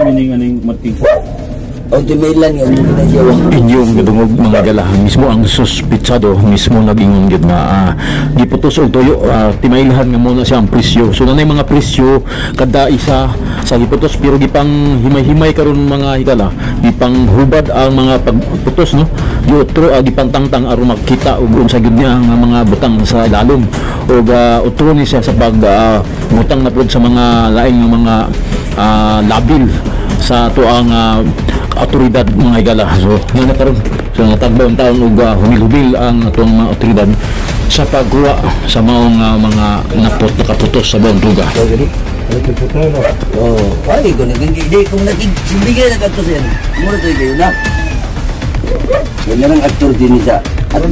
meaning aning mati. O timilan nga mo na siya. Inyong nadungog mga galahan mismo ang suspitsado mismo nag-ingon gid na giputos og tuyo timaylahan nga muna siya ang presyo. So nanay mga presyo kada isa sa giputos pero gipang himay-himay karon mga higala gipang hubad ang mga pagputos no. Utro gipang tangtang aron makita og unsa gid niya ang mga butang sa ilalom og utro ni siya sa pag butang na pud sa mga laing mga labil sa tuang otoridad mga higala. So nga karon so natagbaw taon og humilhubil ang atong mga otoridad sa pagkuha sa maong mga nakaputos sa buong duga. Oh, pali ko nagigidi kung nagsimbigay na kato siya. Mura to kayo na. Yan ang aktor din siya. At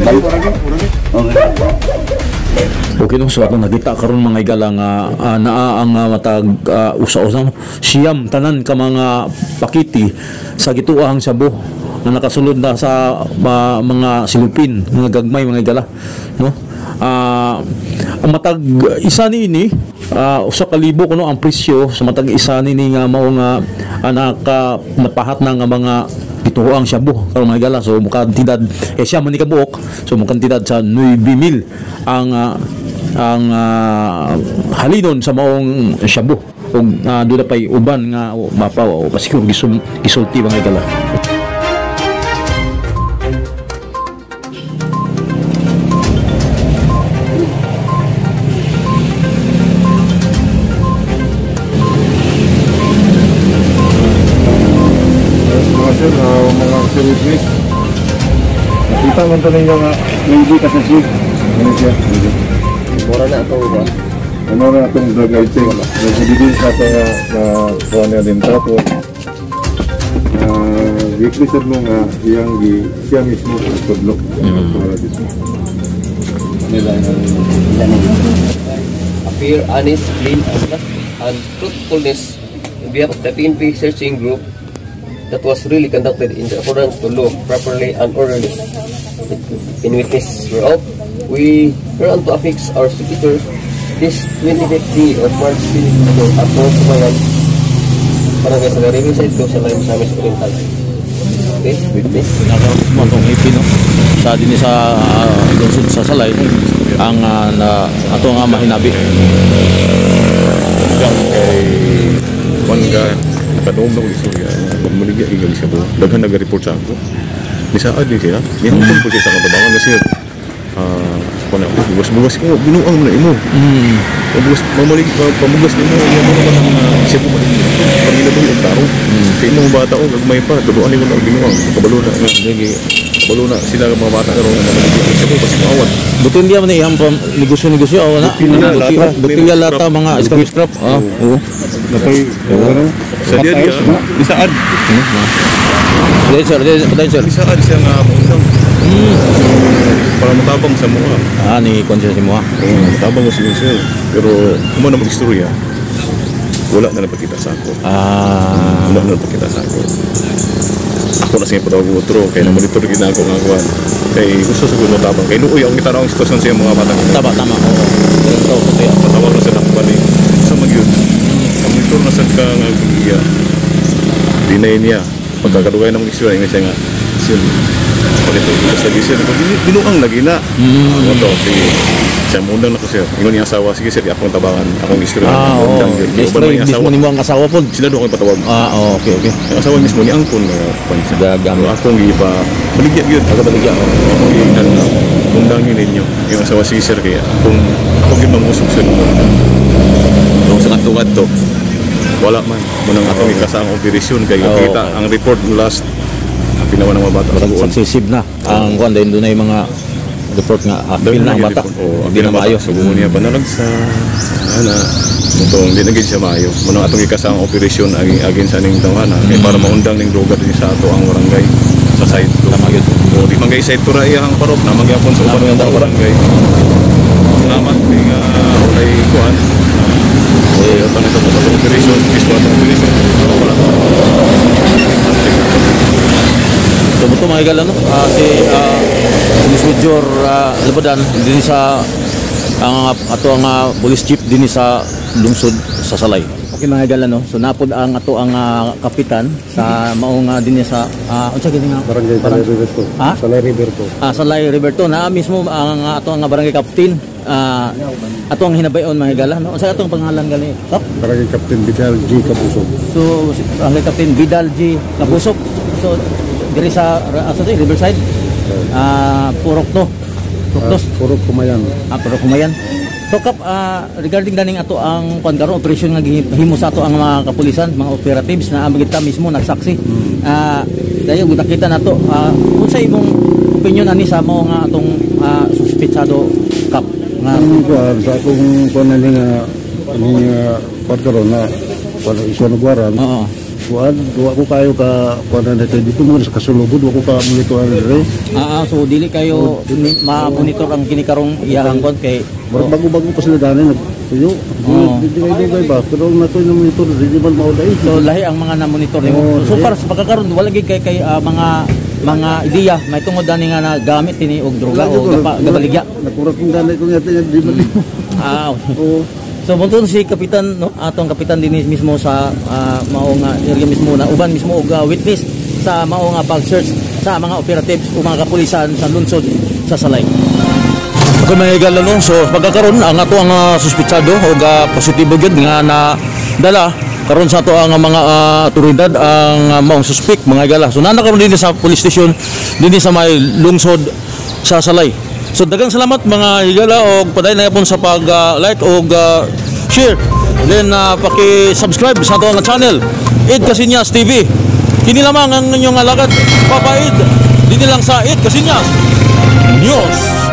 okay no, so atong nakita karon mga higala nga naa ang matag usa-usa siyam tanan ka mga pakiti sa gituang Cebu na nakasulod na sa mga silupin mga gagmay mga higala no. Ang matag isa ni ini usa ka libo kuno ang presyo sa matag isa ni nga mao nga napahat na nga mga ituang Cebu karon mga higala. So mukan tidad siya man ni kabuok, so mukan tidad sa 9,000 ang halinon sa maong Cebu ug doon pay uban nga mapaw o pasiguro gisulti mga higala. Nakita man to ninyo nga hindi ka sa ship. Ano siya? mura na ito ba? Ano na itong drug lighting? Nagsibigin sa ito nga kuha niya din tapo. Wiklisad mo nga siya mismo ang tudlok. Appear honest, clean, and truthfulness on behalf of the PNP searching group that was really conducted in accordance to law, properly and orderly. In witness whereof, we hereon to affix our signature this 25th day of March 2022 at North Bayan, Barangay sa Riverside, sa Layong Samis Oriental. Okay, witness. Nakaroon mo itong ipin, no? Sa din sa lungsod sa Salay, ang ato nga mahinabi. Kay Wanga, kadong na ulit siya. Pagmaligya, igali siya po. Daghan nag-report sa ako. Nisaad din siya. Nihampon po siya sa katabangan kasi bugas-bugas ko, binuang mo na imo. Pamugas din mo, yung mga batang siya po maligya. Pamila po yung taro. Sa imong bata ko, gagmay pa, tuduan nyo na binuang. Kabalo na, kabalo na sila mga bata na rin. Siya po kasi maawat. Buti hindi naman iyang negosyo-negosyo. Buti nga lata mga scrap. Oo. Sa dia isaad. Isaad siya nga mundang. Para matabang sa mukha. Ni konsya si Mua. Matabang ko siya. Pero kung na mag-istorya, wala na napakita sa ako. Wala na napakita sa ako. Ako na siya patawag utro. Kaya na-monitor ginagawa nga ako. Kaya gusto sa kung matabang. Kaya nuoy, ang itarang sitwasyon siya mga batang. Tama. Patawag na sa nakpan eh. Sa mag-yun. Monitor na sa kang agbiya. Dinay niya. Pagkakadugay na mag-istorya, nga siya nga. Pagkito, lagi siya. Binuang lagi na. Ito, siya mundang na ko siya. Ingon niya asawa, sige sir, akong tabangan, akong istorya. Mismo ni mo ang asawa po. Sila doon ko patawag. Okay. Ang asawa mismo ni Angkon. Akong iba, baligya yun. Akong iban na, mundangin ninyo. Yung asawa, sige sir, kaya akong iba musok sila. Nung sa katungad to, wala man. Munang akong ikasang operasyon, kaya kita ang report last pinawa ng mga bata. Successive na. Ang kuwan dahil doon ay mga report nga apil na ang bata. Hindi na maayo. Subukan niya panalag sa hindi na siya maayo. Munang atong ikasang operasyon agin sa ning tawana. Kaya para maundang ning droga din sa ato ang barangay sa side to. Di mangay side to raya ang parok na magyapon sa uban ng barangay. Salamat ning ulay kuan. Atong ito po sa operasyon. Kispo atong operasyon. So buto mga higala, no? Si Police Major Labadan din sa ato ang police chief din sa lungsod sa Salay. Okay mga higala no. So napod ang ato ang kapitan sa maong dinhi sa unsa gini nga Barangay Salay River to. Ha? Salay River to. Salay River to na mismo ang ato ang barangay captain. Ato ang hinabayon mga higala no. Unsa atong pangalan gani? Kap? Barangay Captain Vidal G. Capusog. So barangay captain Vidal G. Kapusok. So diri sa Riverside. Purok to. Purok Puro kumayan. Pero kumayan. So Kap, regarding ganing ato ang karon operasyon nga gihimo sa ato ang mga kapulisan, mga operatives na kita mismo nagsaksi. Dayo kita nato unsa imong opinion ani sa mao nga atong suspetsado Kap nga Sa akong kuan ni nga pagkaroon na para isyo nagwaran. oo. Wa ko kayo ka kuan na dito mo sa kasulubod wa ko ka monitoran dire. So dili kayo ma-monitor ang kinikarong iyang kon kay Bago-bago pa sila dani nagtuyo. Hindi kayo ba? Pero nato na monitor di man maulay. so lahi ang mga na-monitor nimo. So para sa pagkakaroon wala gid kay mga ideya may tungod ani nga nagamit tini og droga o gabaligya. Nakurat kong dani ko nga di man. Okay. So bunton si kapitan no atong kapitan din mismo sa mao nga area mismo na uban mismo og witness sa mao nga pag-search sa mga operatives o mga kapulisan sa lungsod sa Salay. Okay mga higala no, so pagkakaroon ang ato ang suspetsado o positibo gyud nga na dala karon sa ato ang mga otoridad ang maong suspect mga higala. So nanakaroon din sa police station din sa may lungsod sa Salay. So daghang salamat mga higala og paday na yapon sa pag-like og share. Then paki-subscribe sa ato nga channel Ed Casiñas TV. Kini lamang ang inyong alagad Papa Ed. Dito lang sa Ed Casiñas News.